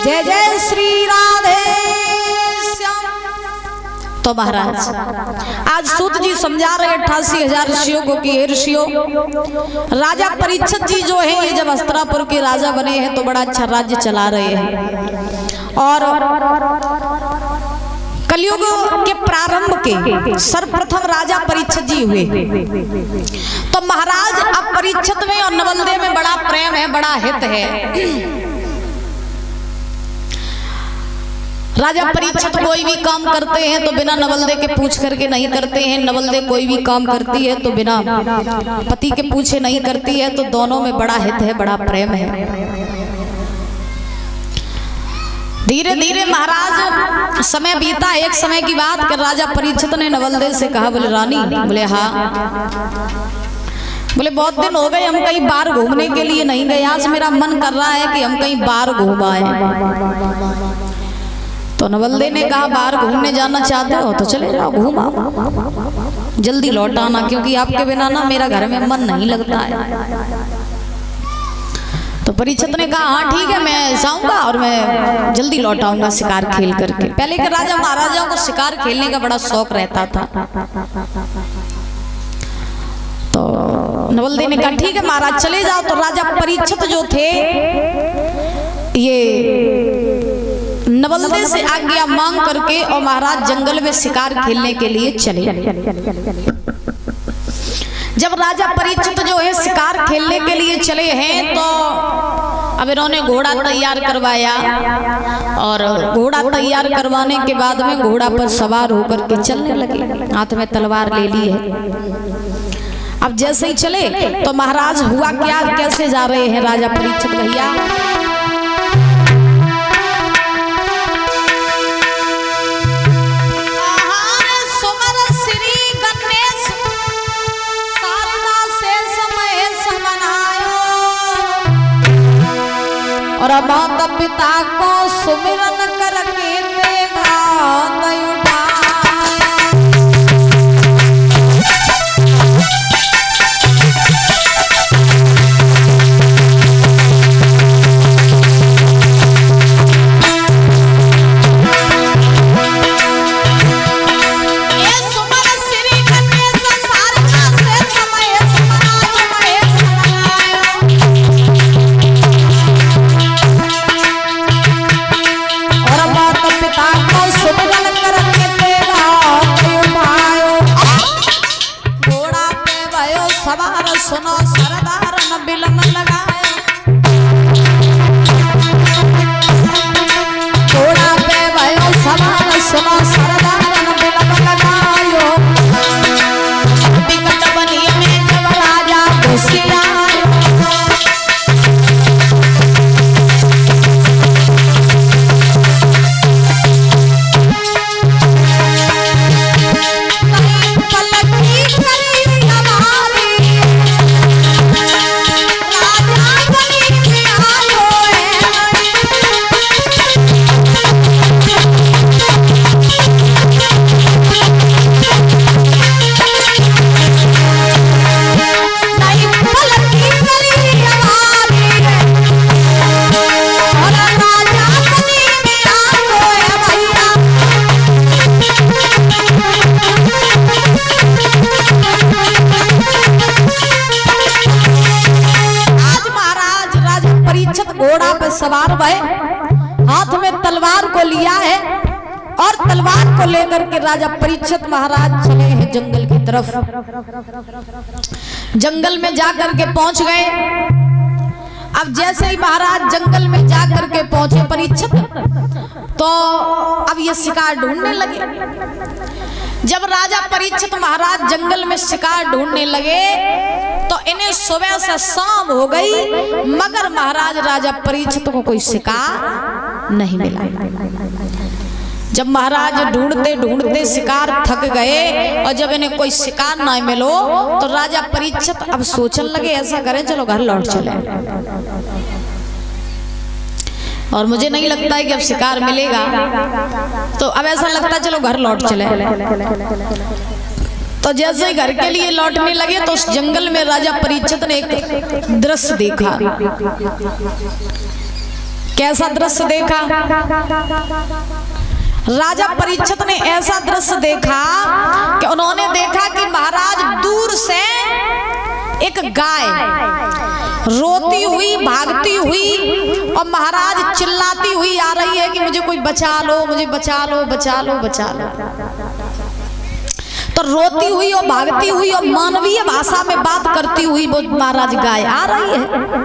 जय जय श्री राधे श्याम। तो महाराज आज सूत जी समझा रहे 88,000 ऋषियों को कि हे ऋषियों, राजा परीक्षित जी जो है ये जब अस्त्रापुर के राजा बने हैं तो बड़ा अच्छा राज्य चला रहे हैं। और कलयुग के प्रारंभ के सर्वप्रथम राजा परीक्षित जी हुए। तो महाराज अब परीक्षित में और नवलदेव में बड़ा प्रेम है, बड़ा हित है। राजा परीक्षित कोई भी काम करते हैं तो बिना नवलदे के पूछ करके नहीं करते हैं। नवलदे कोई भी काम करती है तो बिना पति के पूछे नहीं करती है। तो दोनों में बड़ा हित है, बड़ा प्रेम है। धीरे धीरे महाराज समय बीता। एक समय की बात कर राजा परीक्षित ने नवलदे से कहा, बोले रानी, बोले हाँ, बोले बहुत दिन हो गए हम कहीं बाहर घूमने के लिए नहीं गए, आज मेरा मन कर रहा है कि हम कहीं बाहर घूम आए। तो नवलदे ने कहा, बाहर घूमने जाना चाहते हो तो चले जाओ, घूम आओ, जल्दी लौट आना, क्योंकि आपके बिना ना मेरा घर में मन नहीं लगता है। तो परीक्षित ने कहा, हाँ ठीक है, मैं जाऊंगा और मैं जल्दी लौट आऊंगा शिकार खेल करके। पहले के राजा महाराजाओं को शिकार खेलने का बड़ा शौक रहता था। तो नवलदे ने कहा, ठीक है महाराज चले जाओ। तो राजा परीक्षित जो थे ये नवलदे से आज्ञा मांग करके और महाराज जंगल में शिकार खेलने के लिए चले। जब राजा परीक्षित जो है शिकार खेलने के लिए चले हैं तो अब इन्होंने घोड़ा तैयार करवाया और घोड़ा तैयार करवाने के बाद में घोड़ा पर सवार होकर के चलने लगे। हाथ में तलवार ले ली है। अब जैसे ही चले तो महाराज हुआ क्या, कैसे जा रहे हैं राजा परीक्षित भैया। और माता पिता को सुमिरन करके देगा सुनो सरदार न बिलम लगाए, घोड़ा पे भयो सवार, सुनो सरदार न बिलम लगायो। विकट बनी में जब राजा घुसी आयो, घोड़ा पे सवार भय, हाथ में तलवार को लिया है और तलवार को लेकर के राजा परीक्षित महाराज चले हैं जंगल की तरफ। जंगल में जाकर के पहुंच गए। अब जैसे ही महाराज जंगल में जाकर के पहुंचे परीक्षित, तो अब ये शिकार ढूंढने लगे। जब राजा परीक्षित महाराज जंगल में शिकार ढूंढने लगे तो इन्हें सुबह से शाम हो गई, मगर महाराज राजा परीक्षित को कोई शिकार नहीं मिला। जब महाराज ढूंढते ढूंढते शिकार थक गए और जब इन्हें कोई शिकार ना मिलो तो राजा परीक्षित अब सोचने लगे, ऐसा करें चलो घर लौट चले। और मुझे नहीं लगता है कि अब शिकार मिलेगा, तो अब ऐसा लगता है चलो घर लौट चले। तो जैसे ही घर के लिए लौटने लगे तो उस जंगल में राजा परीक्षित ने एक दृश्य देखा। कैसा दृश्य देखा? राजा परीक्षित ने ऐसा दृश्य देखा कि उन्होंने देखा कि महाराज दूर से एक गाय रोती हुई भागती हुई और महाराज चिल्लाती हुई आ रही है कि मुझे कोई बचा लो, मुझे बचा लो, बचा लो, बचा लो। तो रोती हुई और भागती हुई और मानवीय भाषा में बात करती हुई वो महाराज गाय आ रही है।